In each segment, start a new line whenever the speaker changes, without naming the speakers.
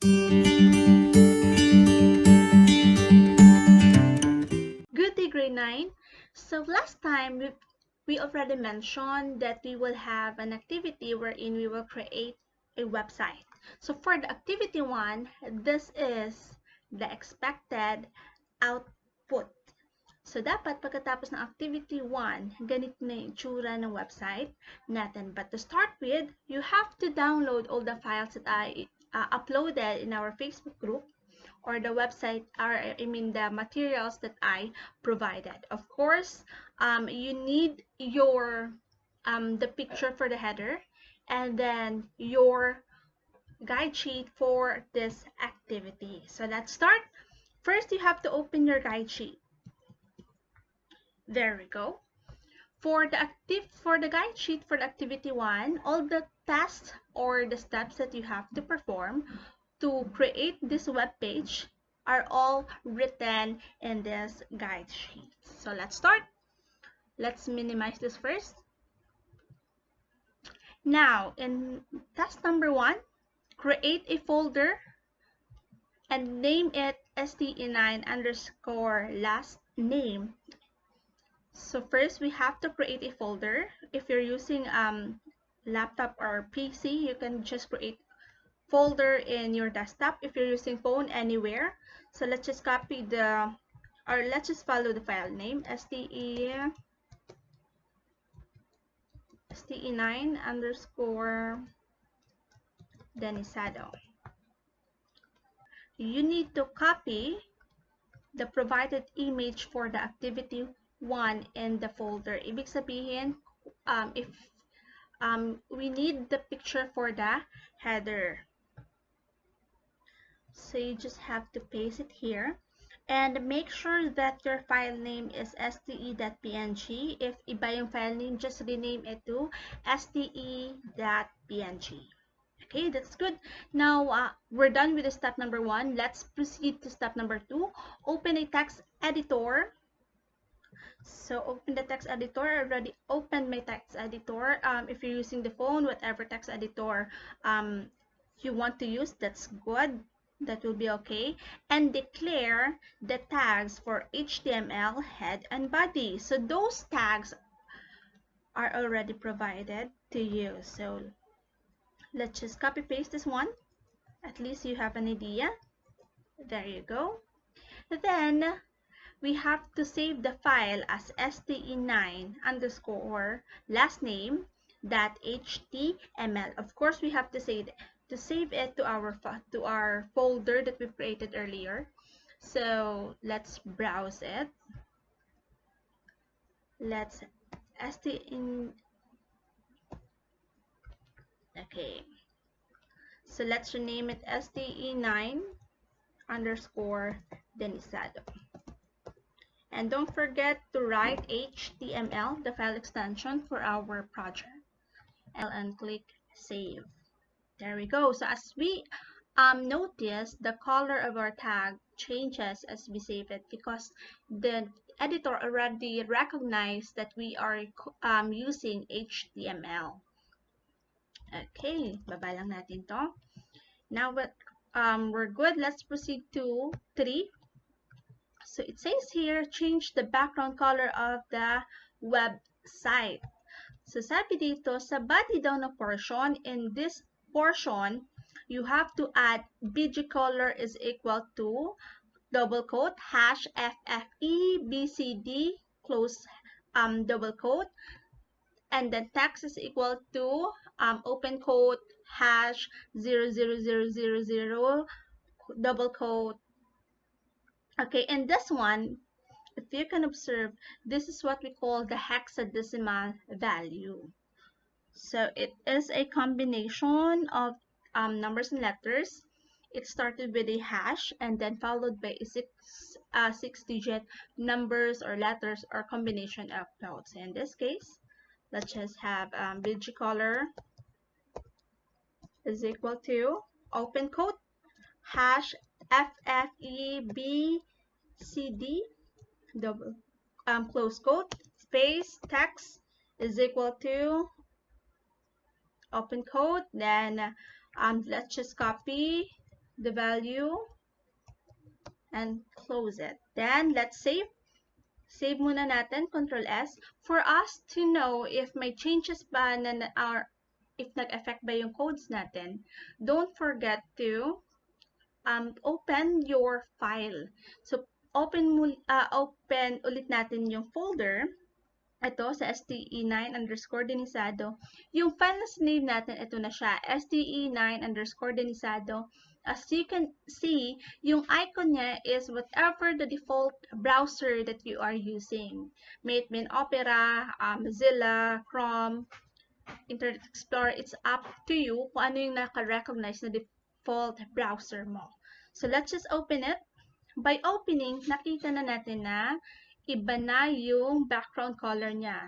Good day, grade 9. So last time we already mentioned that we will have an activity wherein we will create a website. So for the activity 1, this is the expected output. So dapat pagkatapos ng activity 1, ganito na yung itsura ng website natin. But to start with, you have to download all the files that I uploaded in our Facebook group, or the website, or the materials that I provided. Of course, you need your the picture for the header, and then your guide sheet for this activity. So let's start. First, you have to open your guide sheet. There we go. For the guide sheet for the activity 1, all the tasks or the steps that you have to perform to create this web page are all written in this guide sheet. So let's start. Let's minimize this first. Now, in task number 1, create a folder and name it STE9_last name. So first, we have to create a folder. If you're using laptop or PC, you can just create folder in your desktop. If you're using phone, anywhere. So let's just copy let's just follow the file name STE9_Denisado. You need to copy the provided image for the activity 1 in the folder. Ibig sabihin, if we need the picture for the header. So you just have to paste it here. And make sure that your file name is ste.png. If iba yung file name, just rename it to ste.png. Okay, that's good. Now, we're done with the step number 1. Let's proceed to step number 2. Open a text editor. So open the text editor. I already opened my text editor. If you're using the phone, whatever text editor you want to use, that's good. That will be okay. And declare the tags for HTML head and body. So those tags are already provided to you. So let's just copy paste this one. At least you have an idea. There you go. Then we have to save the file as STE9_last name.html. Of course, we have to save it to our folder that we created earlier. So let's browse it. Let's okay. So let's rename it STE9_Denisado. And don't forget to write HTML, the file extension for our project, and click save. There we go. So as we notice, the color of our tag changes as we save it because the editor already recognized that we are using HTML. Okay, baba lang natin to. Now we're good. Let's proceed to 3. So it says here, change the background color of the website. So sabi dito, sa body daw na portion, in this portion, you have to add BG color is equal to double quote #FFEBCD close double quote, and then text is equal to open quote #00000 double quote. Okay, and this one, if you can observe, this is what we call the hexadecimal value. So it is a combination of numbers and letters. It started with a hash and then followed by a six-digit numbers or letters or combination of notes. In this case, let's just have BG color is equal to open quote #FFEBCD double close quote space text is equal to open quote. Then let's just copy the value, and close it. Then, let's save. Save muna natin, Control S, for us to know if may changes ba if nag-affect ba yung codes natin. Don't forget to open your file. So, open ulit natin yung folder. Ito, sa ste9_denisado. Yung file na sinave natin, ito na siya, ste9_denisado. As you can see, yung icon niya is whatever the default browser that you are using. May it mean Opera, Mozilla, Chrome, Internet Explorer, it's up to you kung ano yung naka-recognize na default browser mo. So, let's just open it. By opening, nakita na natin na iba na yung background color niya.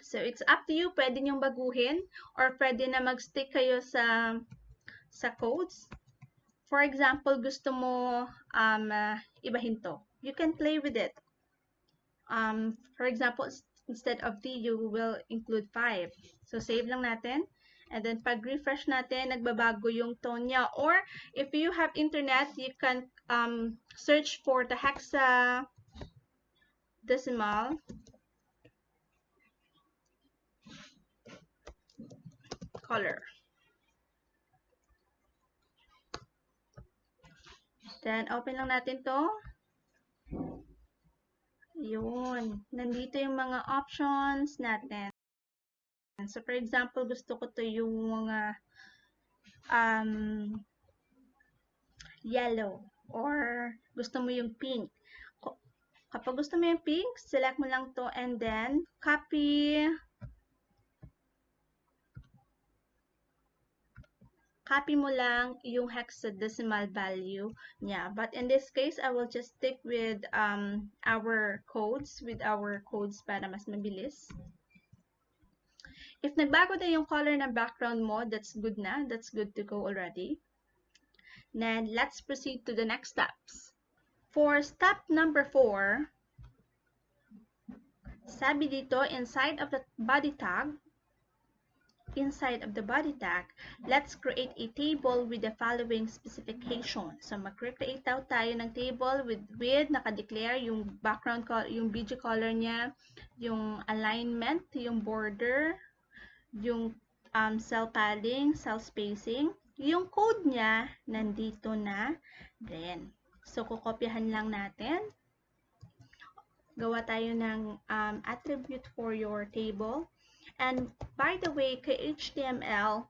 So, it's up to you. Pwede niyong baguhin or pwede na mag-stick kayo sa codes. For example, gusto mo ibahin to. You can play with it. For example, instead of 3, you will include 5. So, save lang natin. And then, pag refresh natin, nagbabago yung tone niya. Or, if you have internet, you can search for the hexadecimal color. Then, open lang natin to. Yun. Nandito yung mga options natin. So, for example, gusto ko to yung mga yellow or gusto mo yung pink. Kapag gusto mo yung pink, select mo lang to and then copy mo lang yung hexadecimal value niya. But in this case, I will just stick with our codes para mas mabilis. If nagbago na yung color ng background mo, that's good na. That's good to go already. Then, let's proceed to the next steps. For step number 4, sabi dito, inside of the body tag, let's create a table with the following specification. So, mag-create tayo ng table with naka-declare yung background color, yung BG color niya, yung alignment, yung border, yung cell padding, cell spacing. Yung code niya, nandito na din. So, kukopyahan lang natin. Gawa tayo ng attribute for your table. And, by the way, kay HTML,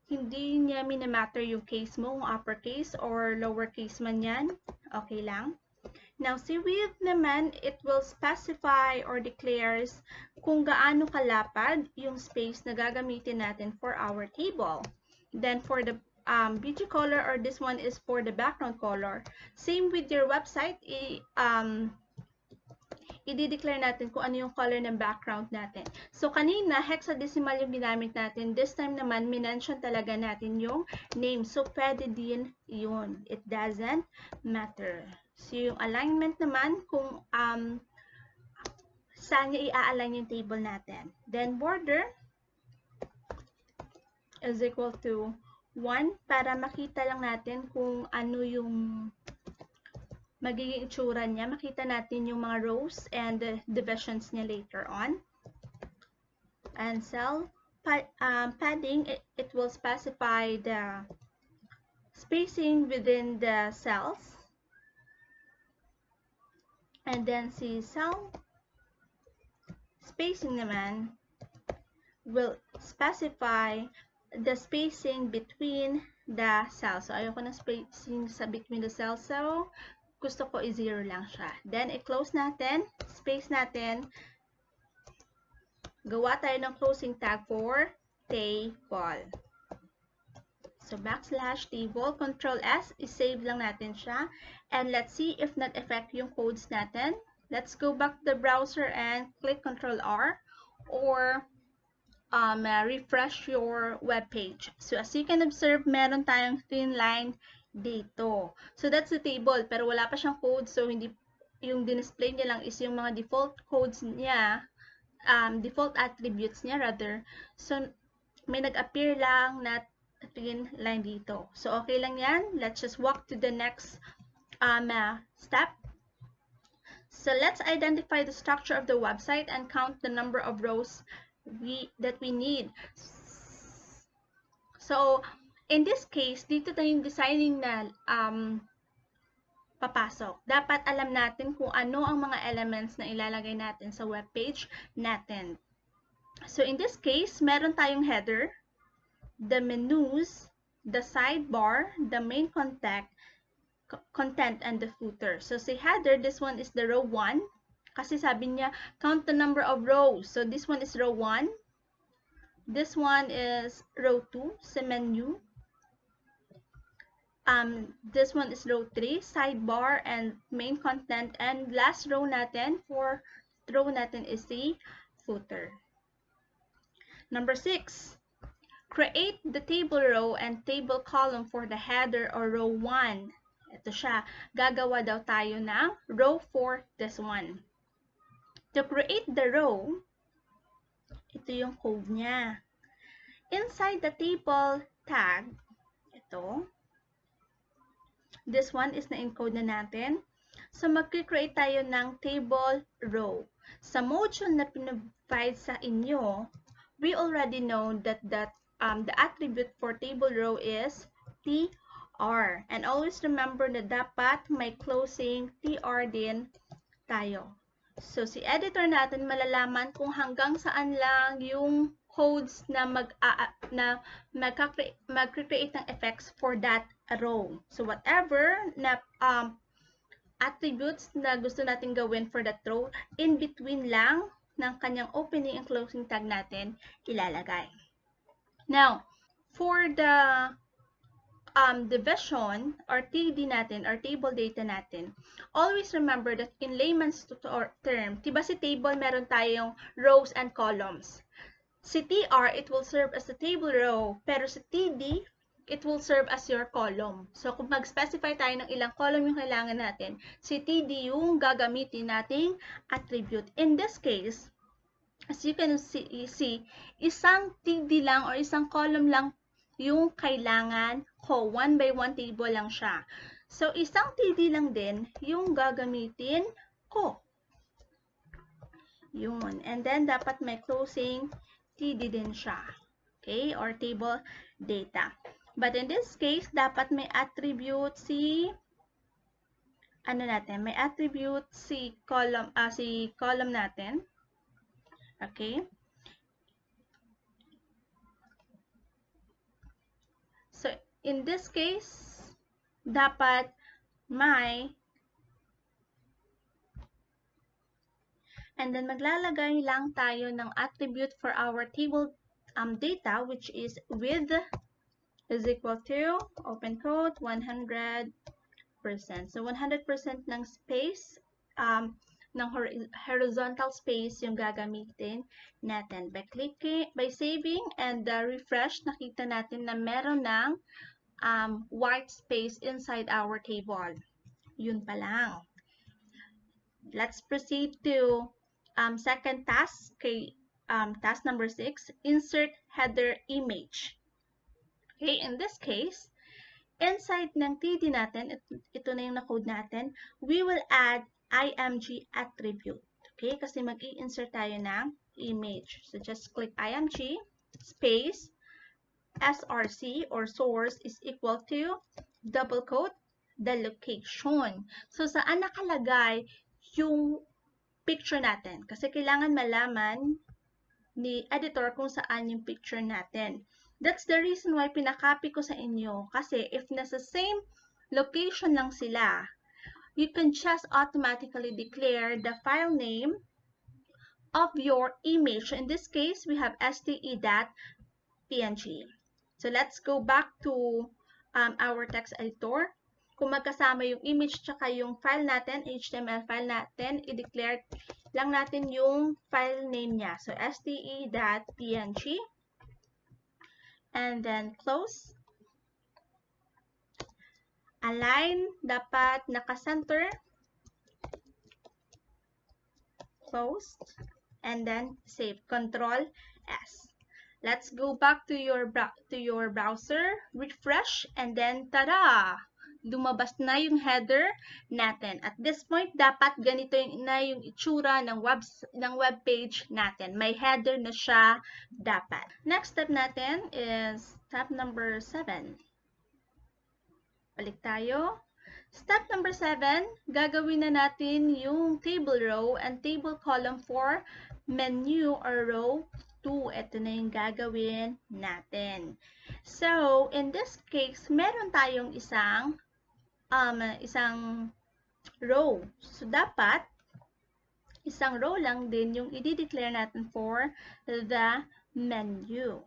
hindi niya minamatter yung case mo, kung uppercase or lowercase man yan. Okay lang. Now, si width naman, it will specify or declares kung gaano kalapad yung space na gagamitin natin for our table. Then, for the BG color, or this one is for the background color, same with your website, i-declare natin kung ano yung color ng background natin. So, kanina, hexadecimal yung ginamit natin. This time naman, minention talaga natin yung name. So, pwede din yun. It doesn't matter. So, yung alignment naman, kung saan niya i-align yung table natin. Then, border is equal to 1 para makita lang natin kung ano yung magiging itsura niya. Makita natin yung mga rows and divisions niya later on. And cell padding, it will specify the spacing within the cells. And then si cell spacing naman will specify the spacing between the cells. So, ayoko ng spacing between the cells. So, gusto ko i-0 lang siya. Then, i-close natin, space natin, gawa tayo ng closing tag for table. So, \table, Control S, i-save lang natin siya. And let's see if nag-affect yung codes natin. Let's go back to the browser and click Control R or refresh your web page. So, as you can observe, meron tayong thin line dito. So, that's the table, pero wala pa siyang code. So, hindi, yung display niya lang is yung mga default codes niya, default attributes niya rather. So, may nag-appear lang na thin line dito. So, okay lang yan. Let's just walk to the next step. So, let's identify the structure of the website and count the number of rows that we need. So, in this case, dito tayo yung designing na papasok. Dapat alam natin kung ano ang mga elements na ilalagay natin sa web page natin. So, in this case, meron tayong header, the menus, the sidebar, the main content, and the footer. So, si header, this one is the row 1. Kasi sabi niya, count the number of rows. So, this one is row 1. This one is row 2, sa menu. This one is row 3, sidebar and main content. And last row natin, for row natin is the footer. Number 6, create the table row and table column for the header or row 1. Ito siya. Gagawa daw tayo ng row for this one. To create the row, ito yung code niya. Inside the table tag, ito, this one is na-encode na natin. So, mag-create tayo ng table row. Sa module na pinrovide sa inyo, we already know that the attribute for table row is TR. And always remember na dapat may closing TR din tayo. So, si editor natin malalaman kung hanggang saan lang yung codes na mag-create ng effects for that row. So, whatever na attributes na gusto natin gawin for that row, in between lang ng kanyang opening and closing tag natin ilalagay. Now, for the division or TD natin or table data natin, always remember that in layman's term, diba si table meron tayong rows and columns. Si TR, it will serve as a table row, pero si TD, it will serve as your column. So, kung mag-specify tayo ng ilang column yung kailangan natin, si TD yung gagamitin nating attribute. In this case, as you can see, isang TD lang or isang column lang yung kailangan ko. 1 by 1 table lang siya. So, isang TD lang din yung gagamitin ko. Yun. And then, dapat may closing TD din siya. Okay? Or table data. But in this case, dapat may attribute si may attribute si column natin. Okay? So, in this case, dapat may, and then maglalagay lang tayo ng attribute for our table data, which is width is equal to, open quote, 100%. So, 100% ng space, ng horizontal space yung gagamitin natin. By saving and refresh, nakita natin na meron ng white space inside our table. Yun pa lang. Let's proceed to second task, task number 6, insert header image. Okay, in this case, inside ng TD natin, ito na yung na-code natin, we will add IMG attribute. Okay, kasi mag-i-insert tayo ng image. So, just click IMG, space, SRC or source is equal to, double quote, the location. So, saan nakalagay yung picture natin? Kasi kailangan malaman ni editor kung saan yung picture natin. That's the reason why pinakopy ko sa inyo. Kasi if nasa same location lang sila, you can just automatically declare the file name of your image. In this case, we have ste.png. So let's go back to our text editor. Kung magkasama yung image tsaka yung file natin, HTML file natin, i-declare lang natin yung file name niya. So ste.png and then close. Align, dapat naka-center, closed, and then save, Control S. Let's go back to your browser, refresh, and then tada! Lumabas na yung header natin. At this point, dapat ganito na yung itsura ng web page natin. May header na siya dapat. Next step natin is step number 7. Balik tayo. Step number 7, gagawin na natin yung table row and table column for menu or row 2. Ito na yung gagawin natin. So, in this case, meron tayong isang row. So, dapat isang row lang din yung i-declare natin for the menu.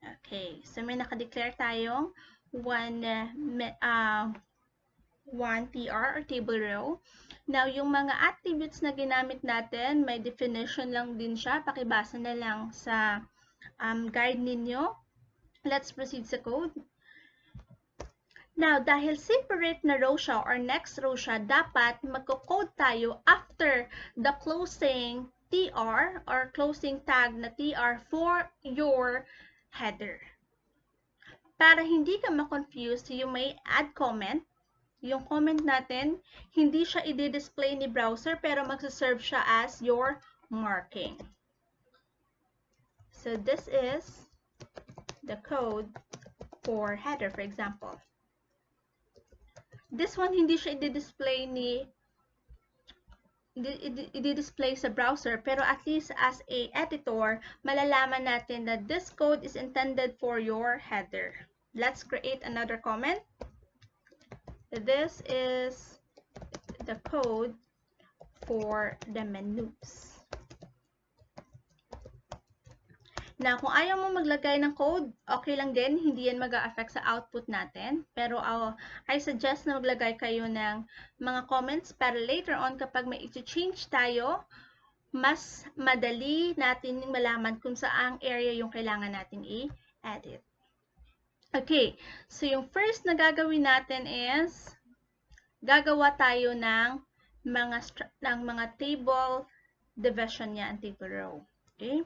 Okay, so may naka-declare tayong one TR or table row. Now, yung mga attributes na ginamit natin, may definition lang din siya. Pakibasa na lang sa guide ninyo. Let's proceed sa code. Now, dahil separate na row siya or next row siya, dapat magko-code tayo after the closing TR or closing tag na TR for your header. Para hindi ka ma-confuse, yung may add comment, yung comment natin, hindi siya i-display ni browser pero magsaserve siya as your marking. So this is the code for header, for example. This one, hindi siya i-display sa browser, pero at least as a editor, malalaman natin that this code is intended for your header. Let's create another comment. This is the code for the menus. Now, kung ayaw mo maglagay ng code, okay lang din, hindi yan mag-a-affect sa output natin. Pero I suggest na maglagay kayo ng mga comments para later on kapag may i-change tayo, mas madali natin malaman kung saang area yung kailangan nating i-edit. Okay, so yung first na gagawin natin is gagawa tayo ng mga table division niya and table row. Okay?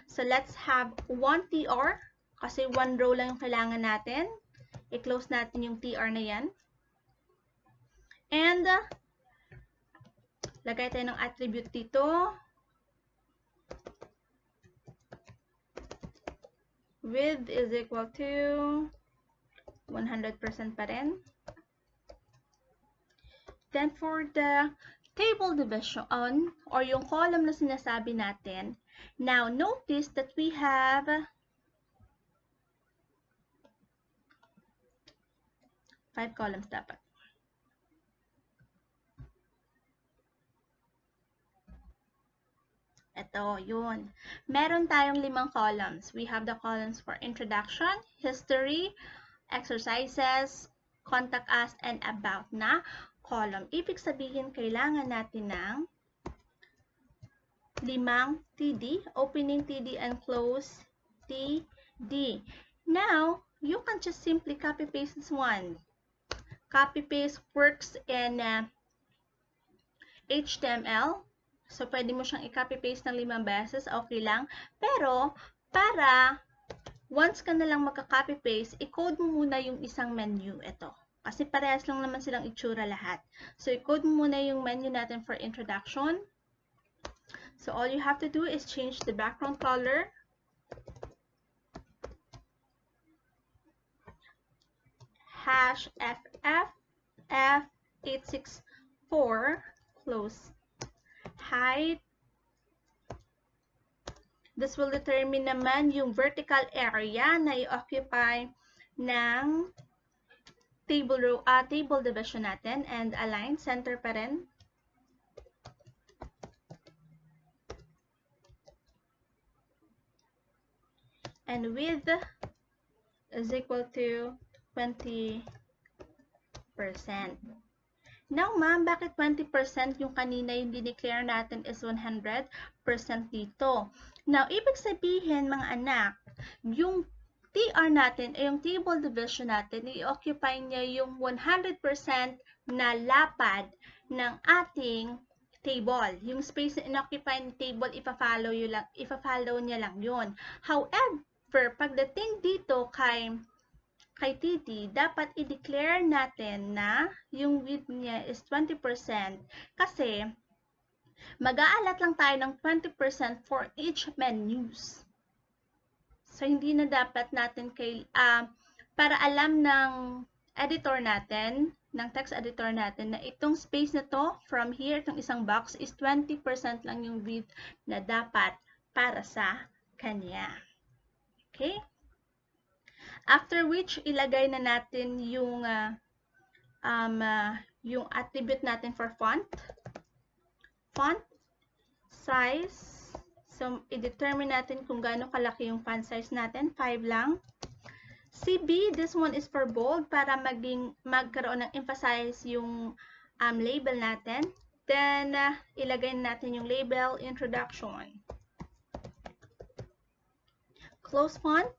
So, let's have one TR kasi one row lang yung kailangan natin. I-close natin yung TR na yan. And, lagay tayo ng attribute dito. Width is equal to 100% pa rin. Then, for the table division or yung column na sinasabi natin, now, notice that we have 5 columns dapat. Ito, yun. Meron tayong 5 columns. We have the columns for introduction, history, exercises, contact us, and about na column. Ibig sabihin, kailangan natin ng 5 TD, opening TD and close TD. Now, you can just simply copy-paste this one. Copy-paste works in HTML. So, pwede mo siyang i-copy-paste ng 5 beses, okay lang. Pero, para once ka na lang magka-copy-paste, i-code mo muna yung isang menu. Ito. Kasi parehas lang naman silang itsura lahat. So, i-code mo muna yung menu natin for introduction. So, all you have to do is change the background color. #FF864, close. Height. This will determine naman yung vertical area na i-occupy ng table division natin, and align, center pa rin. And width is equal to 20%. Now, ma'am, bakit 20% yung kanina yung dineclare natin is 100% dito? Now, ibig sabihin, mga anak, yung TR natin, yung table division natin, i-occupy niya yung 100% na lapad ng ating table. Yung space na inoccupy ng table, ipa-follow niya lang yun. However, pagdating dito kay TT, dapat i-declare natin na yung width niya is 20% kasi mag-aalat lang tayo ng 20% for each menus. So, hindi na dapat natin para alam ng editor natin, ng text editor natin, na itong space na to, from here, itong isang box, is 20% lang yung width na dapat para sa kanya. Okay? After which, ilagay na natin yung attribute natin for font. Font size. So, i-determine natin kung gaano kalaki yung font size natin. 5 lang. CB, this one is for bold para magkaroon ng emphasize yung label natin. Then, ilagay natin yung label, introduction. Close font.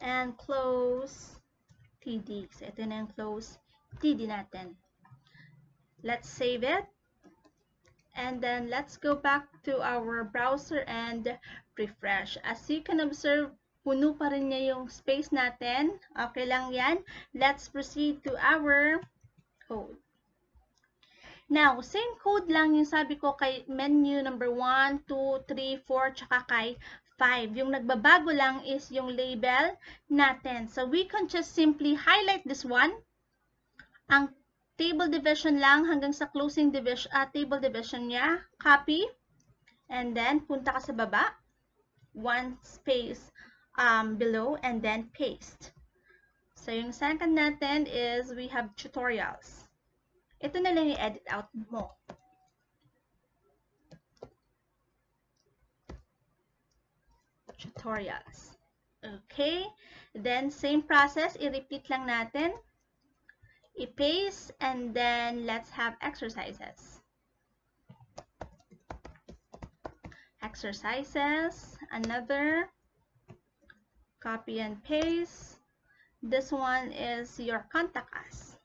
And close TD. So, ito na yung close TD natin. Let's save it. And then, let's go back to our browser and refresh. As you can observe, puno pa rin niya yung space natin. Okay lang yan. Let's proceed to our code. Now, same code lang yung sabi ko kay menu number 1, 2, 3, 4, tsaka kay 5. Yung nagbabago lang is yung label natin. So, we can just simply highlight this one. Ang table division lang hanggang sa closing division, table division niya. Copy. And then, punta ka sa baba. One space below and then paste. So, yung second natin is we have tutorials. Ito na lang yung edit out mo. Tutorials. Okay. Then, same process. I-repeat lang natin. I-paste, and then let's have exercises. Exercises, another, copy and paste. This one is your contact us.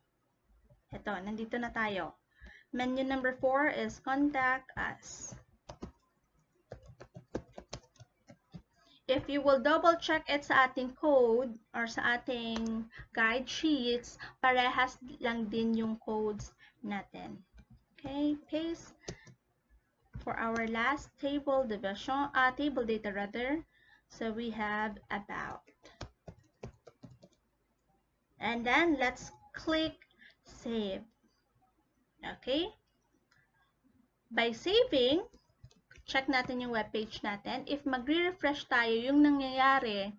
Ito, nandito na tayo. Menu number 4 is contact us. If you will double check it sa ating code or sa ating guide sheets, parehas lang din yung codes natin. Okay, paste. For our last table division, table data rather, so we have about. And then let's click save. Okay? By saving, check natin yung webpage natin. If magre-refresh tayo, yung nangyayari,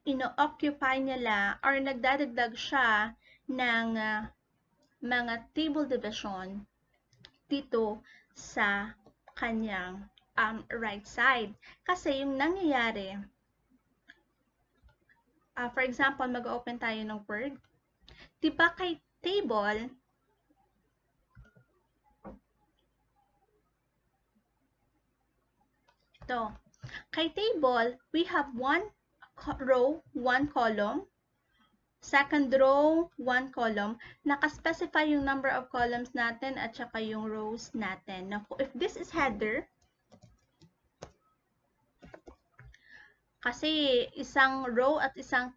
ino-occupy nila or nagdadagdag siya ng mga table division dito sa kanyang right side. Kasi yung nangyayari, for example, mag-open tayo ng Word. Diba kay table, ito, kay table, we have one row, one column. Second row, one column. Nakaspecify yung number of columns natin at saka yung rows natin. Now, if this is header, kasi isang row at isang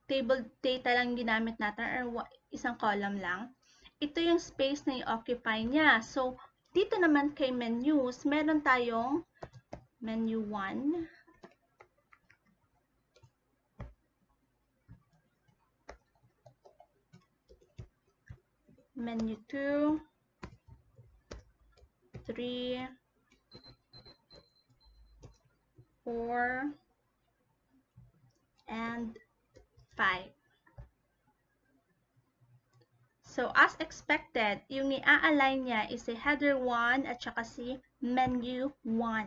table data lang ginamit natin or isang column lang, ito yung space na i-occupy niya. So, dito naman kay menus, meron tayong menu 1, menu 2, 3, 4, and 5. So, as expected, yung i-align niya is si header 1 at saka si menu 1.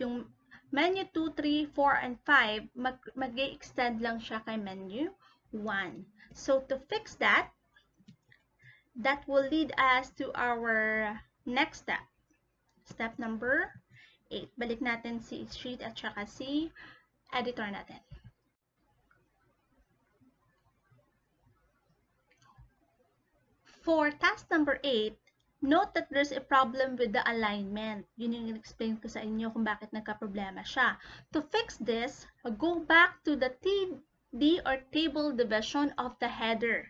Yung menu 2, 3, 4, and 5, mag-extend lang siya kay menu 1. So, to fix that, that will lead us to our next step. Step number 8. Balik natin si sheet at saka si editor natin. For task number 8, note that there's a problem with the alignment. Yun yung in-explain ko sa inyo kung bakit nagka-problema siya. To fix this, go back to the TD or table division of the header.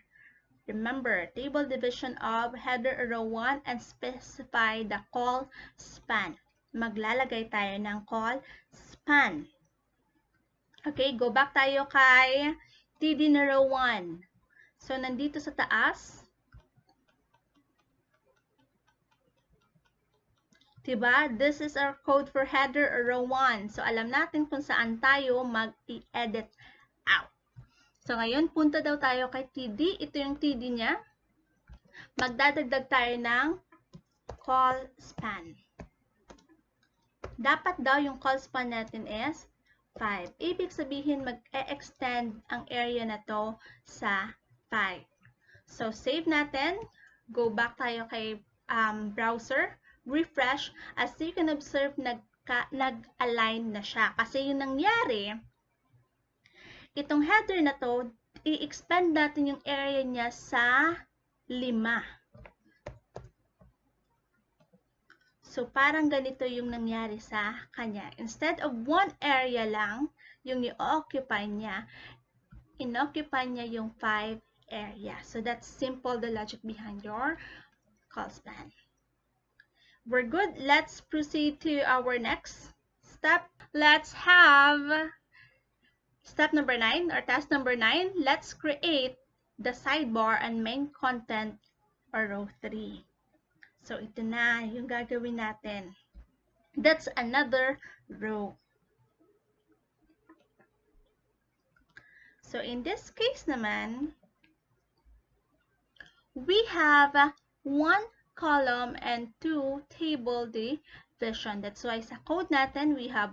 Remember, table division of header row 1 and specify the call span. Maglalagay tayo ng call span. Okay, go back tayo kay TD na row 1. So, nandito sa taas, diba? This is our code for header row 1. So, alam natin kung saan tayo mag-i-edit out. So, ngayon, punta daw tayo kay TD. Ito yung TD niya. Magdadagdag tayo ng call span. Dapat daw yung call span natin is 5. Ibig sabihin, mag-e-extend ang area na to sa 5. So, save natin. Go back tayo kay browser. Refresh. As you can observe, nag-align na siya. Kasi yung nangyari, itong header na to, i-expand natin yung area niya sa 5. So, parang ganito yung nangyari sa kanya. Instead of one area lang, yung i-occupy niya, in-occupy niya yung 5 area. So, that's simple, the logic behind your call span. We're good. Let's proceed to our next step. Let's have step number 9 or task number 9. Let's create the sidebar and main content or row 3. So, ito na yung gagawin natin. That's another row. So, in this case naman, we have 1 column and 2 table division. That's why sa code natin, we have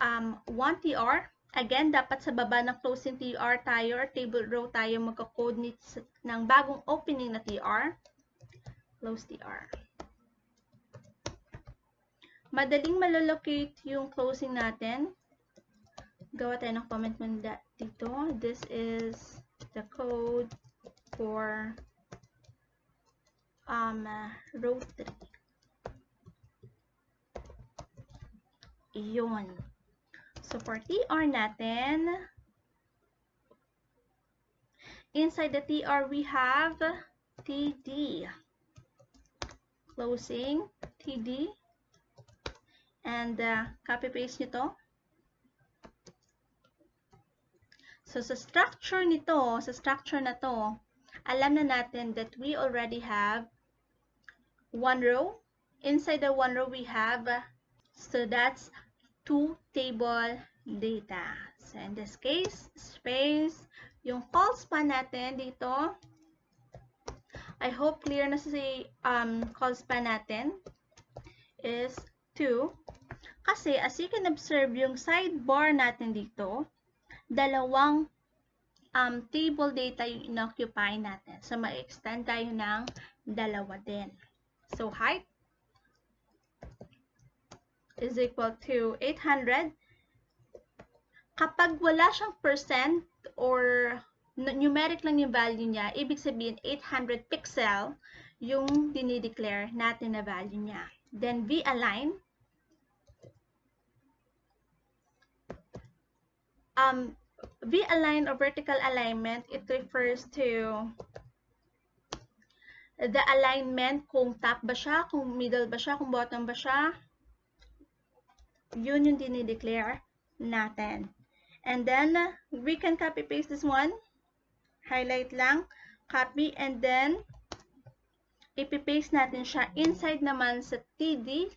1 TR. Again, dapat sa baba ng closing TR tayo or table row tayo magka-code ng bagong opening na TR. Close TR. Madaling malolocate yung closing natin. Gawa tayo ng comment muna dito. This is the code for row 3. Iyon. So, for TR natin, inside the TR, we have TD. Closing, TD. And copy-paste nyo to. So, sa structure nito, sa structure na to, alam na natin that we already have 1 row. Inside the 1 row, we have, so that's 2 table data. So, in this case, space, yung call span natin dito, I hope clear na si call span natin is 2. Kasi, as you can observe, yung sidebar natin dito, dalawang table data yung inoccupy natin. So, ma-extend tayo ng dalawa din. So, height is equal to 800. Kapag wala siyang percent or numeric lang yung value niya, ibig sabihin 800 pixel yung dinideclare natin na value niya. Then, V-align. V-align or vertical alignment, it refers to the alignment kung top ba siya, kung middle ba siya, kung bottom ba siya. Yun yung dinideclare natin. And then, we can copy-paste this one. Highlight lang, copy, and then, ipipaste natin siya inside naman sa TD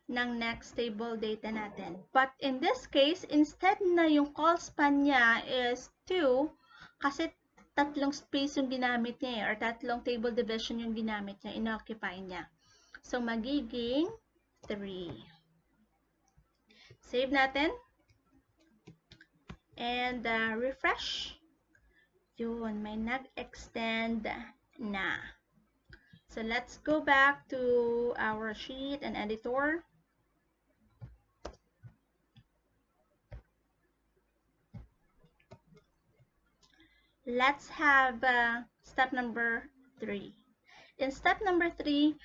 ng next table data natin. But in this case, instead na yung call span niya is 2, kasi tatlong space yung ginamit niya or tatlong table division yung ginamit niya, inoccupy niya. So, magiging 3. Save natin. And refresh. Yun, may nag-extend na. So, let's go back to our sheet and editor. Let's have step number 3. In step number 10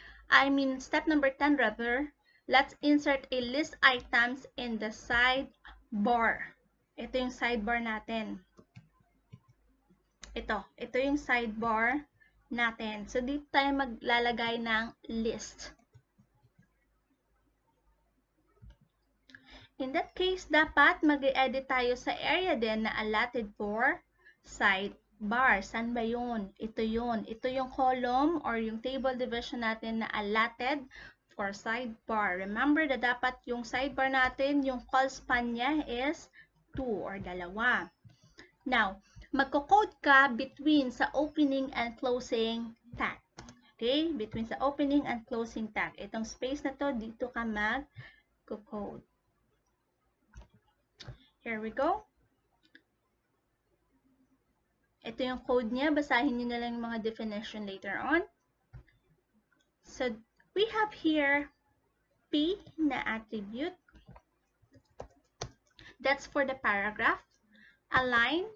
rather, let's insert a list items in the sidebar. Ito yung sidebar natin. Ito yung sidebar natin. So, dito tayo maglalagay ng list. In that case, dapat mag-edit tayo sa area din na allotted for sidebar. Saan ba yun? Ito yun. Ito yung column or yung table division natin na allotted for sidebar. Remember na dapat yung sidebar natin, yung call span niya is 2 or 2. Now, magko-code ka between sa opening and closing tag. Okay? Between sa opening and closing tag. Itong space na to, dito ka mag-code. Here we go. Ito yung code niya. Basahin niyo na lang yung mga definition later on. So, we have here P na attribute. That's for the paragraph. Align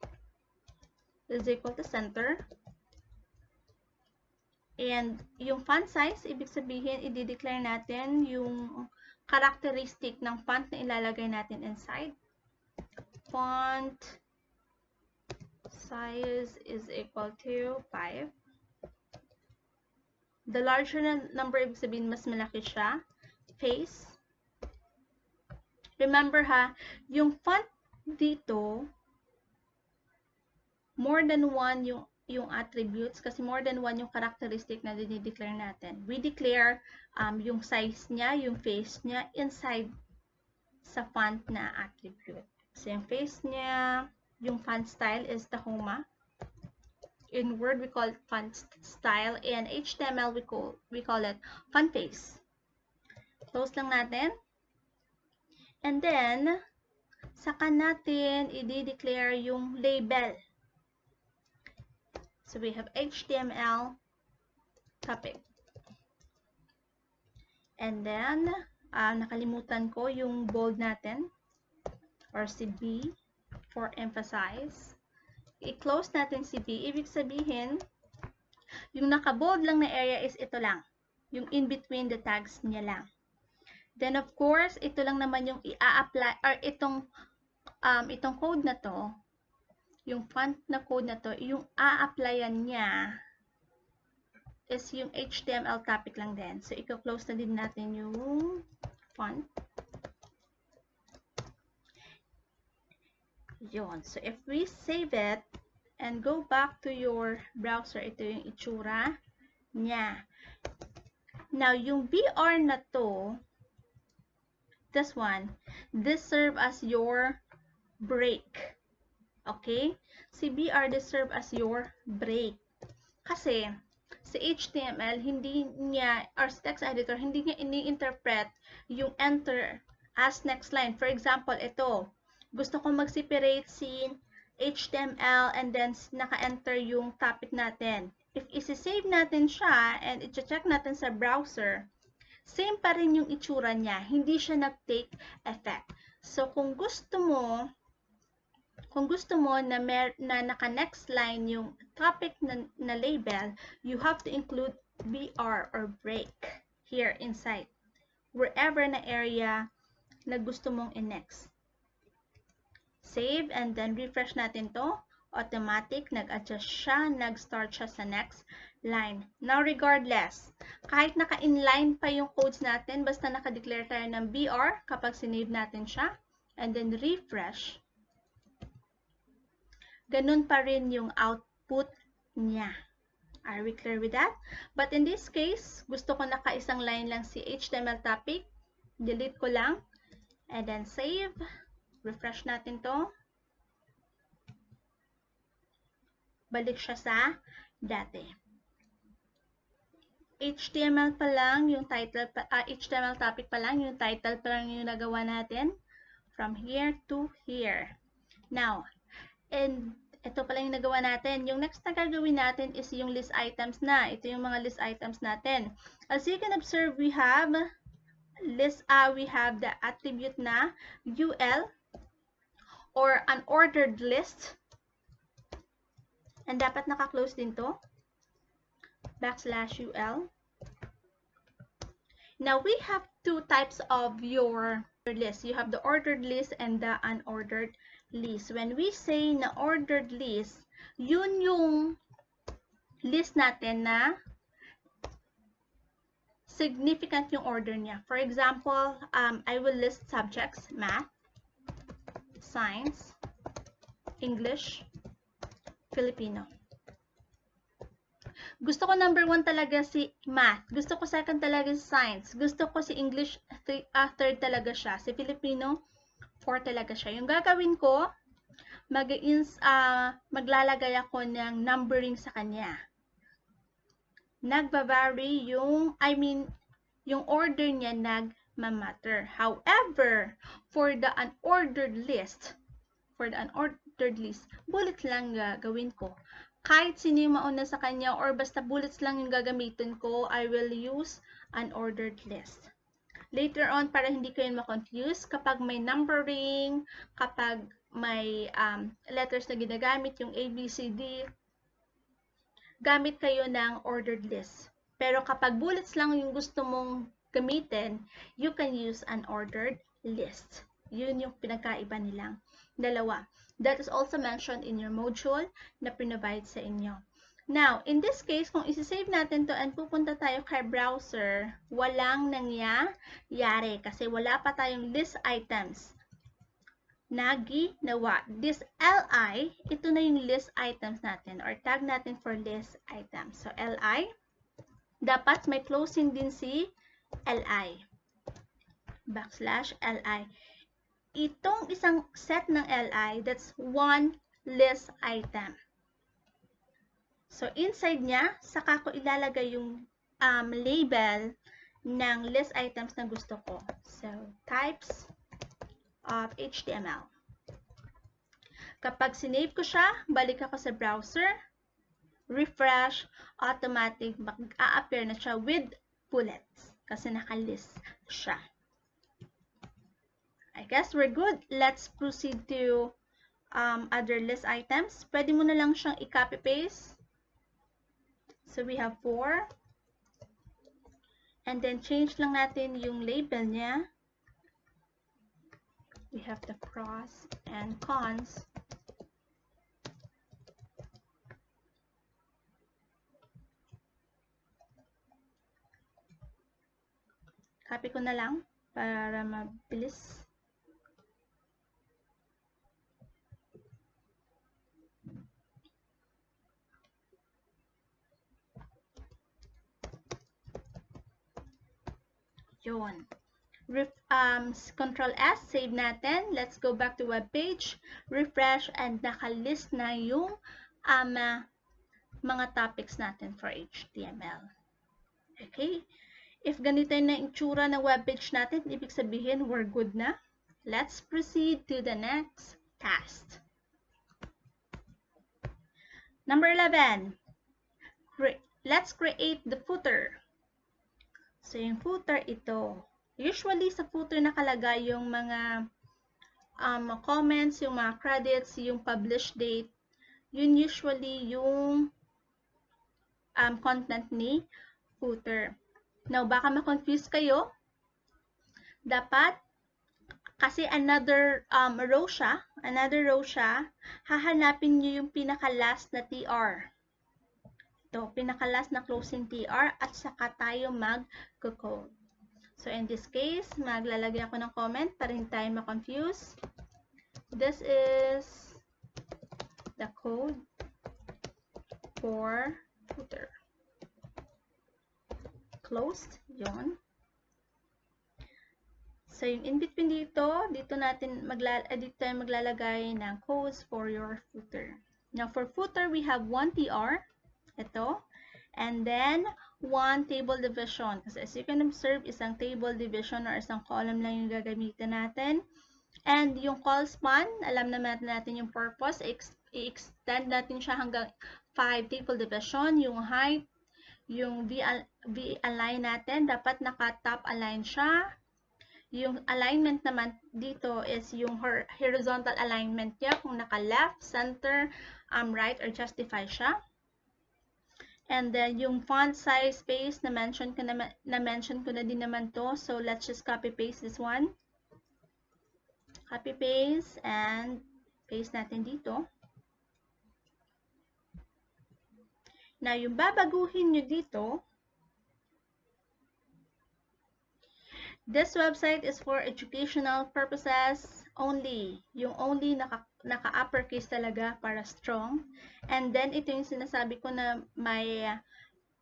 is equal to center. And yung font size, ibig sabihin, i-declare natin yung characteristic ng font na ilalagay natin inside. Font size is equal to 5. The larger number, ibig sabihin, mas malaki siya. Face. Remember ha, yung font dito, more than one yung attributes kasi more than one yung characteristic na dinideclare natin. We declare yung size niya, yung face niya inside sa font na attribute. So, yung face niya, yung font style is Tahoma. In Word, we call it font style. In HTML, we call it font face. Close lang natin. And then, saka natin i-declare yung label. So, we have HTML topic. And then, nakalimutan ko yung bold natin. Or si B for emphasize. I-close natin si B. Ibig sabihin, yung naka-bold lang na area is ito lang. Yung in between the tags niya lang. Then of course, ito lang naman yung i-apply or itong code na to, yung font na code na to, yung a-applyan niya is yung HTML topic lang din. So, i-close na din natin yung font. Yun. So, if we save it and go back to your browser, ito yung itsura niya. Now, yung BR na to, this one, this serve as your break. Okay? Si BR, this serve as your break. Kasi, sa HTML, hindi niya, or sa text editor, hindi niya ini-interpret yung enter as next line. For example, ito, gusto ko mag-separate si HTML and then naka-enter yung topic natin. If isi-save natin siya and i-check natin sa browser, same pa rin yung itsura niya. Hindi siya nag-take effect. So, kung gusto mo na naka-next line yung topic na label, you have to include BR or break here inside. Wherever na area na gusto mong i-next. Save and then refresh natin to. Automatic, nag-adjust siya, nag-start siya sa next line. Now, regardless, kahit naka-inline pa yung codes natin, basta naka-declare tayo ng BR kapag sinave natin siya, and then refresh, ganun pa rin yung output niya. Are we clear with that? But in this case, gusto ko naka-isang line lang si HTML topic. Delete ko lang, and then save. Refresh natin to. Balik siya sa dati. HTML pa lang yung title, HTML topic pa lang, yung title pa lang yung nagawa natin. From here to here. Now, and ito pa lang yung nagawa natin. Yung next na gagawin natin is yung list items na. Ito yung mga list items natin. As you can observe, we have the attribute na UL or unordered list. And dapat naka-close din to. /UL. Now we have two types of your list. You have the ordered list and the unordered list. When we say na ordered list, yun yung list natin na significant yung order niya. For example, I will list subjects, math, science, English, Filipino. Gusto ko number 1 talaga si math. Gusto ko second talaga si science. Gusto ko si English third talaga siya. Si Filipino 4 talaga siya. Yung gagawin ko, maglalagay ako ng numbering sa kanya. Nagba-vary yung, yung order niya nagmamatter. However, for the unordered list, bullet lang gagawin ko. Kahit sino yung mauna sa kanya or basta bullets lang yung gagamitin ko, I will use unordered list. Later on, para hindi kayo ma-confuse, kapag may numbering, kapag may letters na ginagamit, yung A, B, C, D, gamit kayo ng ordered list. Pero kapag bullets lang yung gusto mong gamitin, you can use unordered list. Yun yung pinagkaiba nilang dalawa. That is also mentioned in your module na pinrovide sa inyo. Now, in this case, kung isi-save natin to and pupunta tayo kay browser, walang nangyayari kasi wala pa tayong list items na ginawa. This LI, ito na yung list items natin or tag natin for list items. So, LI, dapat may closing din si LI. /LI. Itong isang set ng LI, that's one list item. So, inside niya, saka ko ilalagay yung label ng list items na gusto ko. So, types of HTML. Kapag sinave ko siya, balik ako sa browser, refresh, automatic, mag-a-appear na siya with bullets kasi nakalist siya. I guess we're good. Let's proceed to other list items. Pwede mo na lang siyang i-copy paste. So we have 4. And then change lang natin yung label niya. We have the pros and cons. Copy ko na lang para mabilis. Yun. Control S, save natin. Let's go back to web page, refresh, and nakalist na yung mga topics natin for HTML. Okay? If ganito na yung itsura ng web page natin, ibig sabihin we're good na. Let's proceed to the next task. Number 11. Let's create the footer. So, yung footer ito. Usually, sa footer nakalagay yung mga comments, yung mga credits, yung publish date. Yun usually yung content ni footer. Now, baka ma-confuse kayo. Dapat, kasi another row siya, hahanapin nyo yung pinaka-last na TR. Ito, pinaka-last na closing TR at saka tayo mag-code. So, in this case, maglalagay ako ng comment para hindi tayo ma-confuse. This is the code for footer. Closed. Yun. So, yung in-between dito tayo maglalagay ng codes for your footer. Now, for footer, we have one TR. Ito. And then, one table division. Kasi as you can observe, isang table division or isang column lang yung gagamitin natin. And yung call span, alam naman natin yung purpose. I-extend natin siya hanggang 5 table division. Yung height, yung V-align natin, dapat naka-top align siya. Yung alignment naman dito is yung horizontal alignment niya, kung naka-left, center, right, or justify siya. And then yung font size space na-mention ko na din naman to. So let's just copy paste this one. Copy paste and paste natin dito. Now yung babaguhin nyo dito, this website is for educational purposes only. Yung only naka-uppercase talaga para strong. And then, ito yung sinasabi ko na may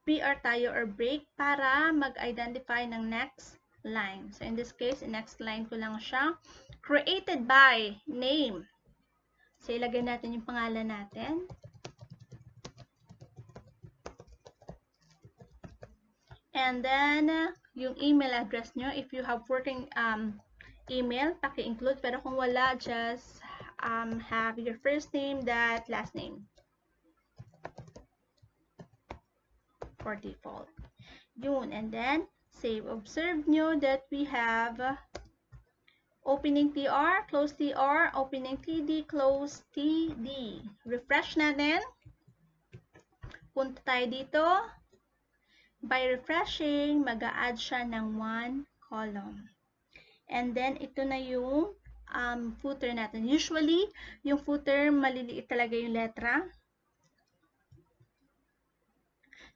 PR tayo or break para mag-identify ng next line. So, in this case, next line ko lang siya. Created by name. So, ilagay natin yung pangalan natin. And then, yung email address nyo, if you have working email, paki-include. Pero kung wala, just have your first name, that last name. For default. Yun. And then, save. Observe nyo that we have opening TR, close TR, opening TD, close TD. Refresh natin. Punta tayo dito. By refreshing, mag-a-add siya ng 1 column. And then, ito na yung footer natin. Usually, yung footer, maliliit talaga yung letra.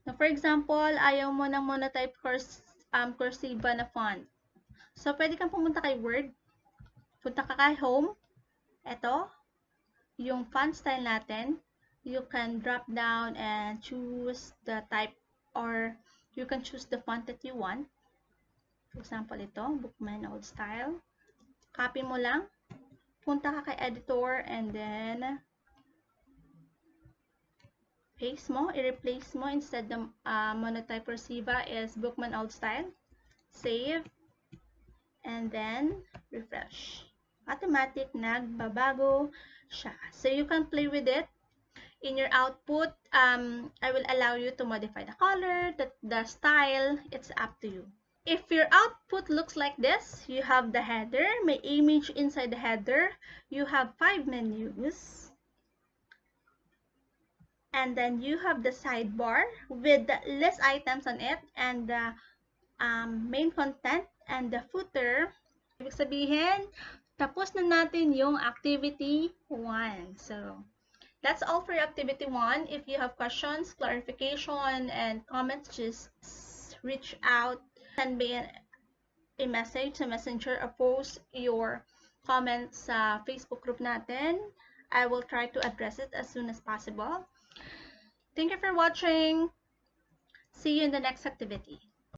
Now, for example, ayaw mo ng monotype cursiva na font. So, pwede kang pumunta kay Word. Punta ka kay Home. Ito, yung font style natin. You can drop down and choose the type or you can choose the font that you want. For example, ito, Bookman Old Style. Copy mo lang. Punta ka kay editor and then paste mo. I-replace mo instead ng monotype cursiva is Bookman Old Style. Save. And then refresh. Automatic nagbabago siya. So you can play with it. In your output, I will allow you to modify the color, the style. It's up to you. If your output looks like this, you have the header, may image inside the header, you have 5 menus, and then you have the sidebar with the list items on it, and the main content, and the footer. Ibig sabihin, tapos na natin yung activity 1. So, that's all for activity 1. If you have questions, clarification, and comments, just reach out. Send me a message sa Messenger or post your comments sa Facebook group natin. I will try to address it as soon as possible. Thank you for watching. See you in the next activity.